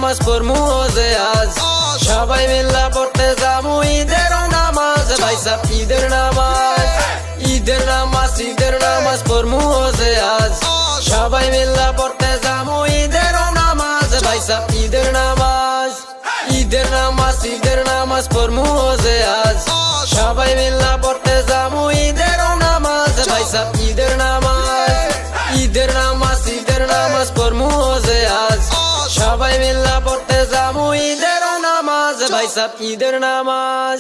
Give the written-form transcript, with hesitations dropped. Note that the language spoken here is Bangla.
নামাজ পড়মু ওজে আজ সবাই মিল্লা পড়তে যামু ঈদের নামাজ ভাই সাব ঈদের নামাজ ঈদের নামাজ ঈদের নামাজ পড়মু ওজে আজ সবাই মিল্লা পড়তে যামু ঈদের নামাজ ভাই সাব ঈদের নামাজ ঈদের নামাজ ঈদের নামাজ পড়মু ওজে আজ সবাই মিল্লা পড়তে যামু ঈদের নামাজ ভাই সাব ঈদের নামাজ ঈদের নামাজ ঈদের নামাজ পড়মু ওজে আজ সবাই মিল্লা পড়তে যামু ঈদের নামাজ ভাই সাব ঈদের নামাজ।